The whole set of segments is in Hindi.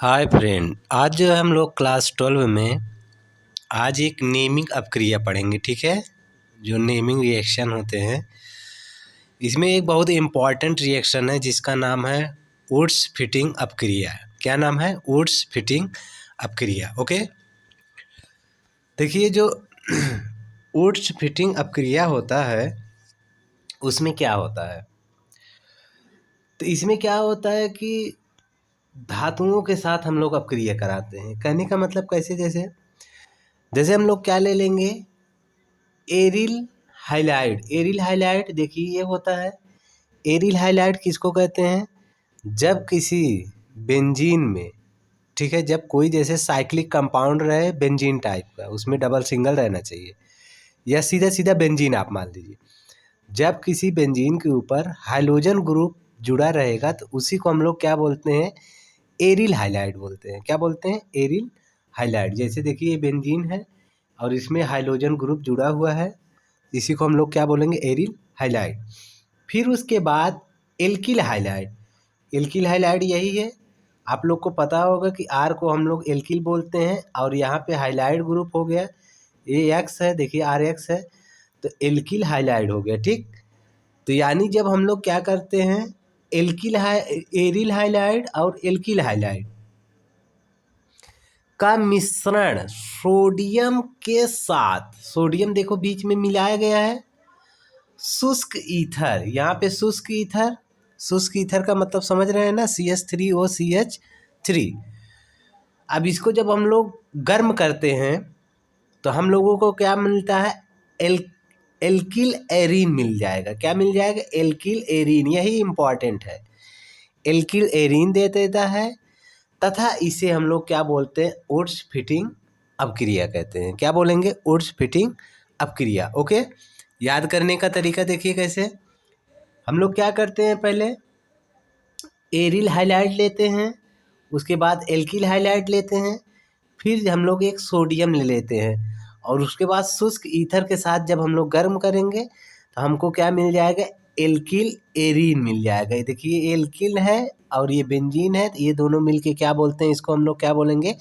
हाय फ्रेंड, आज जो है हम लोग क्लास 12 में आज एक नेमिंग अपक्रिया पढ़ेंगे। ठीक है, जो नेमिंग रिएक्शन होते हैं इसमें एक बहुत इम्पॉर्टेंट रिएक्शन है जिसका नाम है वुड्स फिटिंग अपक्रिया। क्या नाम है? Woods fitting अपक्रिया। ओके, देखिए जो वुड्स फिटिंग अपक्रिया होता है उसमें क्या होता है, तो इसमें क्या होता है कि धातुओं के साथ हम लोग अपक्रिया कराते हैं। कहने का मतलब कैसे, जैसे जैसे हम लोग क्या ले लेंगे, एरिल हाइलाइड। एरिल हाइलाइड देखिए ये होता है। एरिल हाइलाइड किसको कहते हैं? जब किसी बेंजीन में, ठीक है, जब कोई जैसे साइक्लिक कंपाउंड रहे बेंजीन टाइप का, उसमें डबल सिंगल रहना चाहिए, या सीधा सीधा बेंजीन आप मान लीजिए। जब किसी बेंजीन के ऊपर हाइड्रोजन ग्रुप जुड़ा रहेगा तो उसी को हम लोग क्या बोलते हैं? एरिल हाइलाइड बोलते हैं। क्या बोलते हैं? Aryl halide. जैसे देखिए ये बेंजीन है और इसमें हाइड्रोजन ग्रुप जुड़ा हुआ है, इसी को हम लोग क्या बोलेंगे? Aryl halide. फिर उसके बाद एल्किल हाइलाइड। एल्किल हाइलाइड यही है, आप लोग को पता होगा कि आर को हम लोग एल्किल बोलते हैं और यहाँ पे हाइलाइड ग्रुप हो गया, ये एक्स है, देखिए आर एक्स है, तो एल्किल हाइलाइड हो गया। ठीक, तो यानी जब हम लोग क्या करते हैं, एरिल हाइलाइड और एल्किल हाइलाइड का मिश्रण सोडियम के साथ, सोडियम देखो बीच में मिलाया गया है, शुष्क ईथर, यहाँ पे शुष्क ईथर, शुष्क ईथर का मतलब समझ रहे हैं ना, CH3OCH3। अब इसको जब हम लोग गर्म करते हैं तो हम लोगों को क्या मिलता है? एल्किल एरीन मिल जाएगा। क्या मिल जाएगा? एल्किल एरीन, यही इम्पॉर्टेंट है। एल्किल एरीन दे देता है, तथा इसे हम लोग क्या बोलते हैं? वुड्स फिटिंग अपक्रिया कहते हैं। क्या बोलेंगे? Woods fitting अपक्रिया। ओके, याद करने का तरीका देखिए कैसे। हम लोग क्या करते हैं, पहले एरिल हाइलाइड लेते हैं, उसके बाद एल्किल हाइलाइड लेते हैं, फिर हम लोग एक सोडियम ले लेते हैं और उसके बाद शुष्क ईथर के साथ जब हम लोग गर्म करेंगे तो हमको क्या मिल जाएगा? एल्किल एरीन मिल जाएगा। ये देखिए ये एल्किल है और ये बेंजीन है, तो ये दोनों मिलके क्या बोलते हैं? इसको हम लोग क्या बोलेंगे?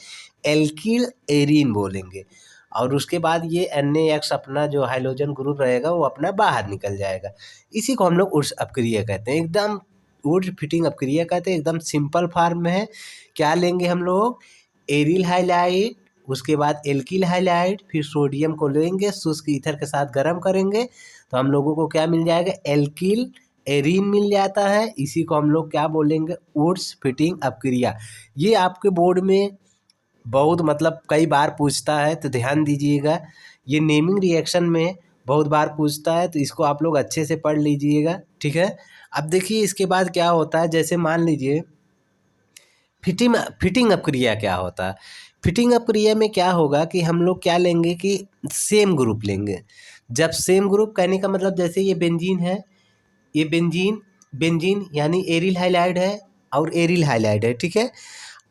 एल्किल एरीन बोलेंगे। और उसके बाद ये NaX अपना जो हाइड्रोजन ग्रुप रहेगा वो अपना बाहर निकल जाएगा। इसी को हम लोग उर्स अपक्रिया कहते हैं। एकदम वुड फिटिंग अपक्रिया कहते हैं, एकदम सिंपल फॉर्म में है। क्या लेंगे हम लोग? एरिल हाइलाइड, उसके बाद एल्किल हाइलाइड, फिर सोडियम को लेंगे, शुष्क ईथर के साथ गर्म करेंगे तो हम लोगों को क्या मिल जाएगा? एल्किल एरीन मिल जाता है। इसी को हम लोग क्या बोलेंगे? वुड्स फिटिंग अपक्रिया। ये आपके बोर्ड में बहुत मतलब कई बार पूछता है, तो ध्यान दीजिएगा। ये नेमिंग रिएक्शन में बहुत बार पूछता है, तो इसको आप लोग अच्छे से पढ़ लीजिएगा। ठीक है, अब देखिए इसके बाद क्या होता है, जैसे मान लीजिए फिटिंग फिटिंग अपक्रिया क्या होता है। फिटिंग अपक्रिया में क्या होगा कि हम लोग क्या लेंगे कि सेम ग्रुप लेंगे। जब सेम ग्रुप, कहने का मतलब जैसे ये बेंजीन है, ये बेंजीन बेंजीन यानी एरिल हाइलाइड है और एरिल हाइलाइड है। ठीक है,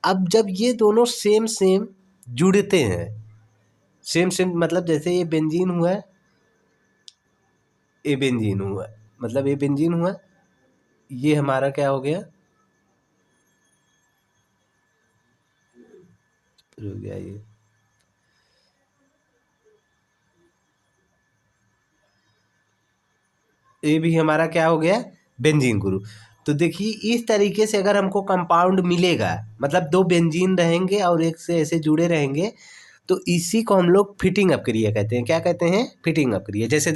अब जब ये दोनों सेम सेम जुड़ते हैं, सेम सेम मतलब जैसे ये बेंजीन हुआ, ये बेंजीन हुआ, मतलब ये बेंजीन हुआ, ये हमारा क्या हो गया? रुक गया ये भी हमारा क्या हो गया? Benzene group. तो देखिए इस तरीके से अगर हमको कंपाउंड मिलेगा, मतलब दो बेंजीन रहेंगे और एक से ऐसे जुड़े रहेंगे, तो इसी को हम लोग फिटिंग अपक्रिया कहते हैं। क्या कहते हैं? फिटिंग अपक्रिया। जैसे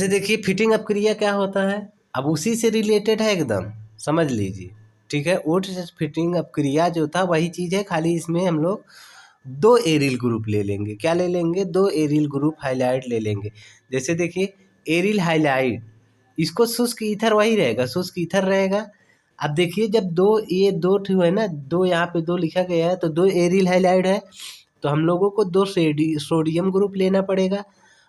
देखिए फिटिंग अपक्रिया क्या होता है, अब उसी से रिलेटेड है एकदम, समझ लीजिए। ठीक है, वुड फिटिंग अपक्रिया जो था वही चीज़ है, खाली इसमें हम लोग दो एरिल ग्रुप ले लेंगे। क्या ले लेंगे? दो एरिल ग्रुप हाइलाइड ले लेंगे। जैसे देखिए एरिल हाइलाइड, इसको शुष्क ईथर वही रहेगा, शुष्क ईथर रहेगा। अब देखिए जब दो, ये दो ठो है ना, दो यहाँ पे दो लिखा गया है, तो दो एरिल हाइलाइड है, तो हम लोगों को दो सोडियम ग्रुप लेना पड़ेगा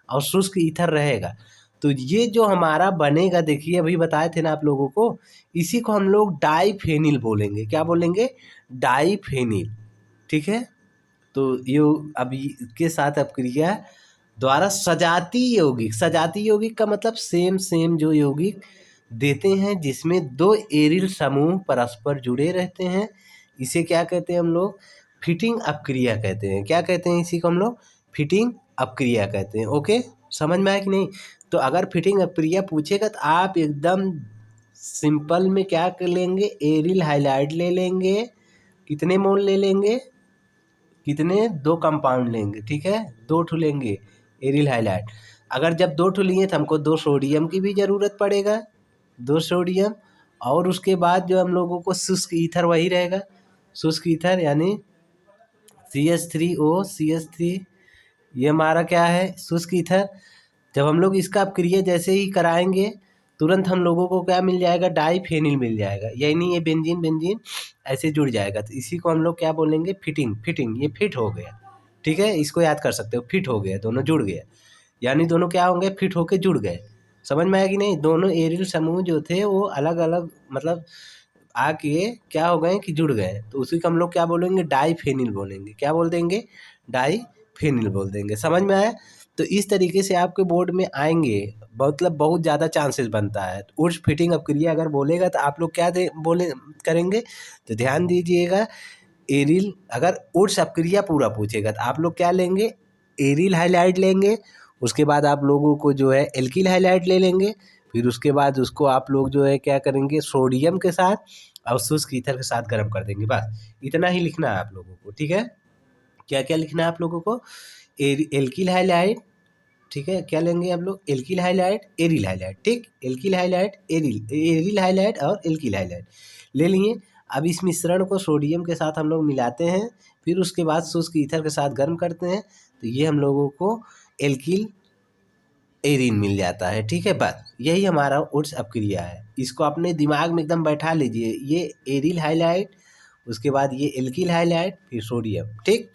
और शुष्क ईथर रहेगा। तो ये जो हमारा बनेगा, देखिए अभी बताए थे ना आप लोगों को, इसी को हम लोग डाईफेनिल बोलेंगे। क्या बोलेंगे? डाईफेनिल। ठीक है, तो ये अभी इसके साथ अपक्रिया द्वारा सजातीय यौगिक, सजातीय यौगिक का मतलब सेम सेम जो यौगिक देते हैं जिसमें दो एरिल समूह परस्पर जुड़े रहते हैं। इसे क्या कहते हैं हम लोग? फिटिंग अपक्रिया कहते हैं। क्या कहते हैं इसी को हम लोग? फिटिंग अपक्रिया कहते हैं। ओके, समझ में आया कि नहीं? तो अगर फिटिंग अपक्रिया पूछेगा तो आप एकदम सिंपल में क्या कर लेंगे? एरिल हाइलाइड ले लेंगे। कितने मोल ले लेंगे? कितने? 2 कंपाउंड लेंगे, ठीक है, 2 ठो लेंगे एरिल हाइलाइड। अगर जब 2 ठो लिए तो हमको 2 सोडियम की भी ज़रूरत पड़ेगा, 2 सोडियम। और उसके बाद जो हम लोगों को शुष्क ईथर वही रहेगा, शुष्क ईथर यानी CH3O, ये हमारा क्या है? शुष्क ईथर। जब हम लोग इसका अपक्रिया जैसे ही कराएंगे तुरंत हम लोगों को क्या मिल जाएगा? डाईफेनिल मिल जाएगा, यानी ये बेंजीन बेंजीन ऐसे जुड़ जाएगा। तो इसी को हम लोग क्या बोलेंगे? फिटिंग। फिटिंग, ये फिट हो गया, ठीक है, इसको याद कर सकते हो, फिट हो गया, दोनों जुड़ गए, यानी दोनों क्या होंगे? फिट होके जुड़ गए। समझ में आया कि नहीं? दोनों एरिल समूह जो थे वो अलग अलग मतलब आके क्या हो गए कि जुड़ गए, तो उसी को हम लोग क्या बोलेंगे? डाईफेनिल बोलेंगे। क्या बोल देंगे? डाईफेनिल बोल देंगे। समझ में आया? तो इस तरीके से आपके बोर्ड में आएंगे, मतलब बहुत ज़्यादा चांसेस बनता है। उर्स फिटिंग अपक्रिया अगर बोलेगा तो आप लोग क्या बोले करेंगे? तो ध्यान दीजिएगा, एरिल अगर उर्स अपक्रिया पूरा पूछेगा तो आप लोग क्या लेंगे? एरिल हाइलाइड लेंगे। उसके बाद आप लोगों को जो है एल्किल हाइलाइड ले लेंगे। फिर उसके बाद उसको आप लोग जो है क्या करेंगे? सोडियम के साथ और शुष्क ईथर के साथ गर्म कर देंगे। बस इतना ही लिखना है आप लोगों को, ठीक है? क्या क्या लिखना है आप लोगों को? एल्किल हाइलाइड, ठीक है, क्या लेंगे आप लोग? एल्किल हाइलाइड, एरिल हाइलाइड, ठीक, एल्किल हाइलाइड, एरिल हाइलाइड और एल्किल हाइलाइड ले लिए। अब इस मिश्रण को सोडियम के साथ हम लोग मिलाते हैं, फिर उसके बाद शुष्क ईथर के साथ गर्म करते हैं, तो ये हम लोगों को एल्किल एरिन मिल जाता है, ठीक है। बस यही हमारा उर्स अपक्रिया है। इसको अपने दिमाग में एकदम बैठा लीजिए, ये एरिल हाइलाइड, उसके बाद ये एल्किल हाइलाइड, फिर सोडियम, ठीक।